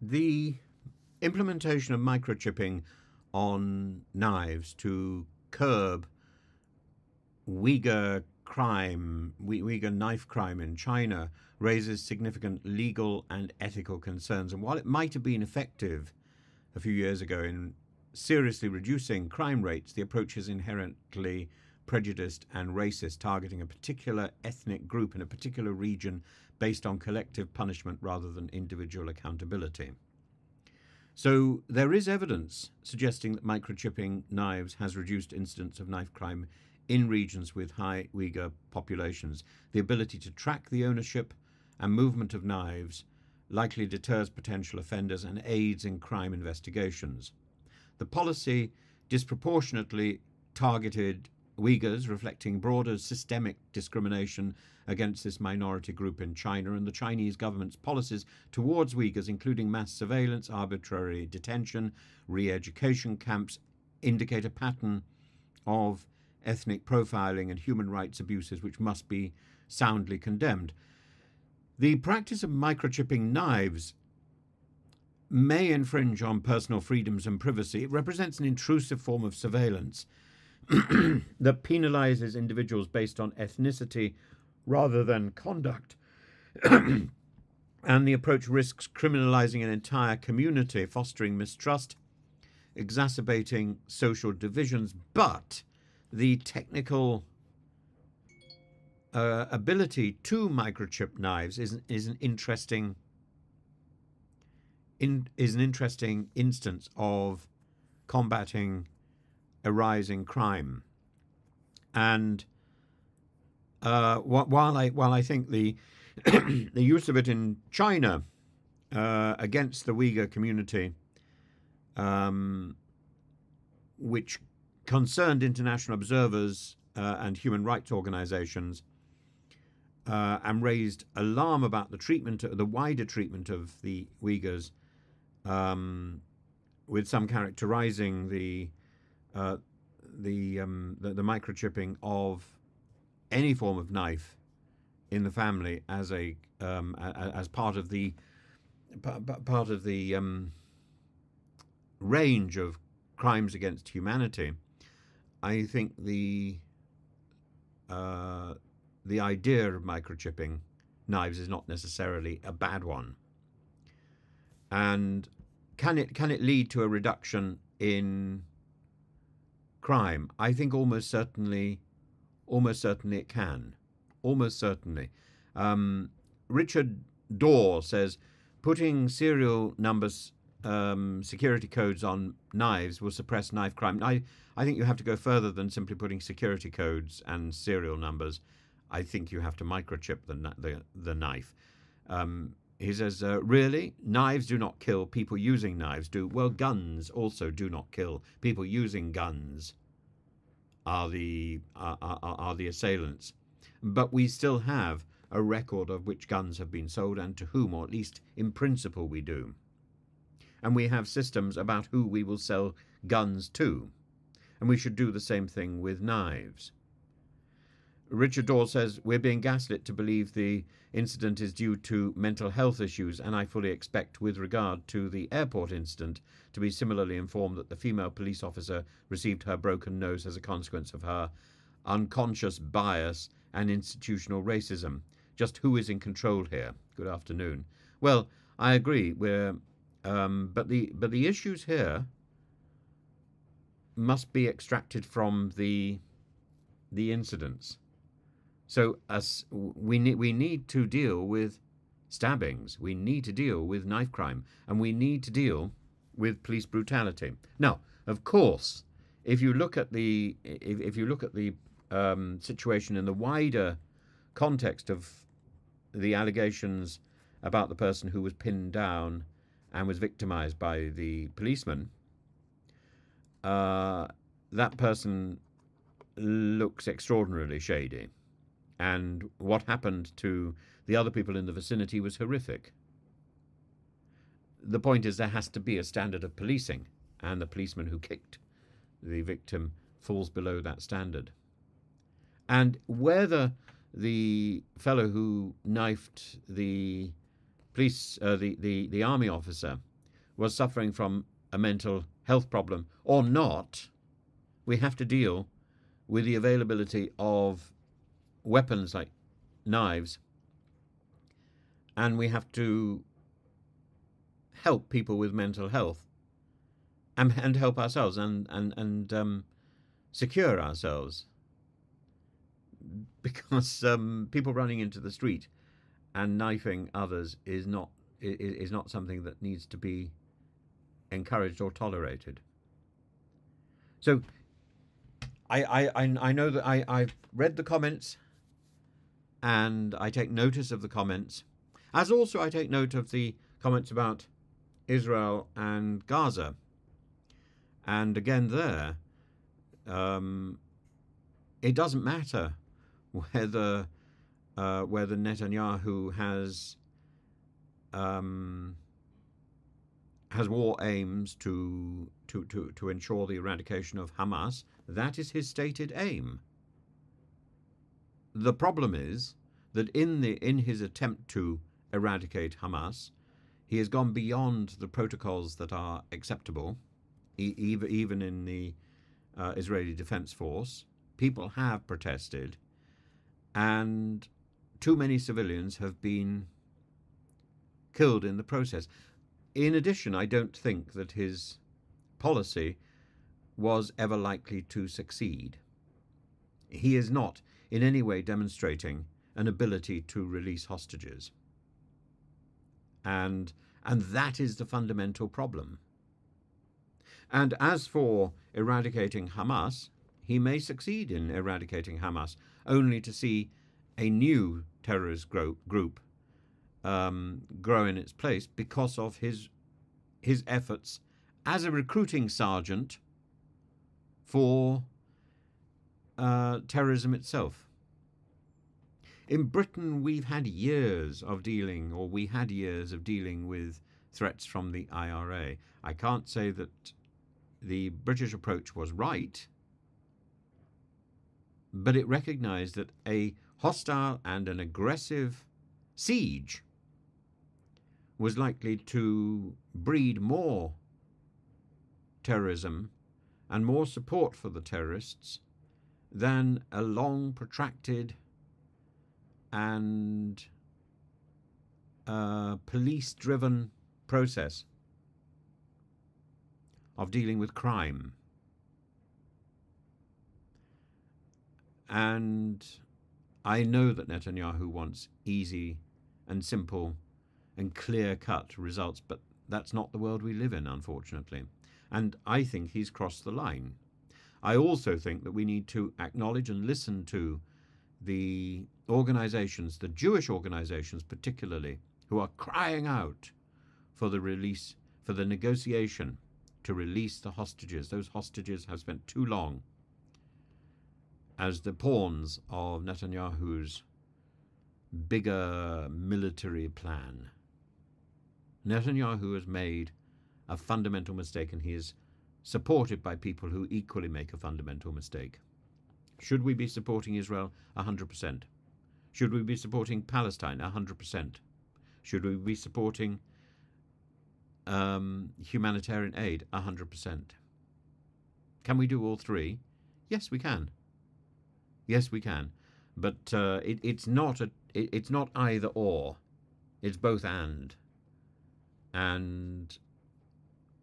The implementation of microchipping on knives to curb Uyghur crime, Uyghur knife crime in China raises significant legal and ethical concerns. And while it might have been effective a few years ago in seriously reducing crime rates, the approach is inherently prejudiced and racist, targeting a particular ethnic group in a particular region based on collective punishment rather than individual accountability. So there is evidence suggesting that microchipping knives has reduced incidents of knife crime in regions with high Uyghur populations. The ability to track the ownership and movement of knives likely deters potential offenders and aids in crime investigations. The policy disproportionately targeted Uyghurs, reflecting broader systemic discrimination against this minority group in China, and the Chinese government's policies towards Uyghurs, including mass surveillance, arbitrary detention, re-education camps, indicate a pattern of ethnic profiling and human rights abuses which must be soundly condemned. The practice of microchipping knives may infringe on personal freedoms and privacy. It represents an intrusive form of surveillance that penalizes individuals based on ethnicity rather than conduct. And the approach risks criminalizing an entire community, fostering mistrust, exacerbating social divisions. But the technical ability to microchip knives is an interesting instance of combating a rising crime. And while I think the the use of it in China against the Uyghur community, which concerned international observers and human rights organizations, and raised alarm about the wider treatment of the Uyghurs, with some characterizing the microchipping of any form of knife in the family as part of the range of crimes against humanity. I think the idea of microchipping knives is not necessarily a bad one. And can it lead to a reduction in crime? I think almost certainly it can. Almost certainly. Richard Dorr says putting serial numbers, security codes on knives will suppress knife crime. I think you have to go further than simply putting security codes and serial numbers. I think you have to microchip the knife. He says, really? Knives do not kill. People using knives do. Well, guns also do not kill. People using guns are the assailants. But we still have a record of which guns have been sold and to whom, or at least in principle we do. And we have systems about who we will sell guns to. And we should do the same thing with knives. Richard Dorr says, we're being gaslit to believe the incident is due to mental health issues, and I fully expect, with regard to the airport incident, to be similarly informed that the female police officer received her broken nose as a consequence of her unconscious bias and institutional racism. Just who is in control here? Good afternoon. Well, I agree. But the issues here must be extracted from the incidents. So we need to deal with stabbings. We need to deal with knife crime, and we need to deal with police brutality. Now, of course, if you look at the situation in the wider context of the allegations about the person who was pinned down and was victimized by the policeman, that person looks extraordinarily shady. And what happened to the other people in the vicinity was horrific. The point is there has to be a standard of policing, and the policeman who kicked the victim falls below that standard. And whether the fellow who knifed the police, the army officer, was suffering from a mental health problem or not, we have to deal with the availability of weapons like knives, and we have to help people with mental health and help ourselves and secure ourselves, because people running into the street and knifing others is not something that needs to be encouraged or tolerated. So I know that I've read the comments, and I take notice of the comments, as also I take note of the comments about Israel and Gaza. And again there, it doesn't matter whether Netanyahu has war aims to ensure the eradication of Hamas. That is his stated aim. The problem is that in his attempt to eradicate Hamas, he has gone beyond the protocols that are acceptable, even in the Israeli Defense Force. People have protested, and too many civilians have been killed in the process. In addition, I don't think that his policy was ever likely to succeed. He is not in any way demonstrating an ability to release hostages. And that is the fundamental problem. And as for eradicating Hamas, he may succeed in eradicating Hamas, only to see a new terrorist group grow in its place because of his efforts as a recruiting sergeant for terrorism itself. In Britain, we had years of dealing with threats from the IRA. I can't say that the British approach was right, but it recognized that a hostile and an aggressive siege was likely to breed more terrorism and more support for the terrorists than a long, protracted and police-driven process of dealing with crime. And I know that Netanyahu wants easy and simple and clear-cut results, but that's not the world we live in, unfortunately. And I think he's crossed the line. I also think that we need to acknowledge and listen to the organizations, the Jewish organizations particularly, who are crying out for the release, for the negotiation to release the hostages. Those hostages have spent too long as the pawns of Netanyahu's bigger military plan. Netanyahu has made a fundamental mistake, and he is supported by people who equally make a fundamental mistake. Should we be supporting Israel? 100%. Should we be supporting Palestine? 100%. Should we be supporting humanitarian aid? 100%. Can we do all three? Yes, we can. Yes, we can. But it's not either or. It's both and. And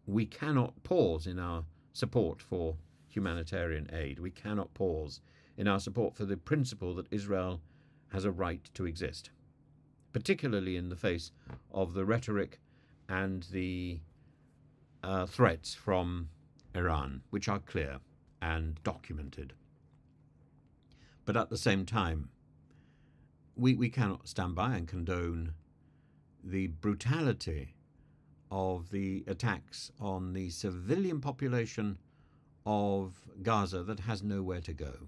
we cannot pause in our support for humanitarian aid. We cannot pause in our support for the principle that Israel has a right to exist, particularly in the face of the rhetoric and the threats from Iran, which are clear and documented. But at the same time, we cannot stand by and condone the brutality of the attacks on the civilian population of Gaza that has nowhere to go.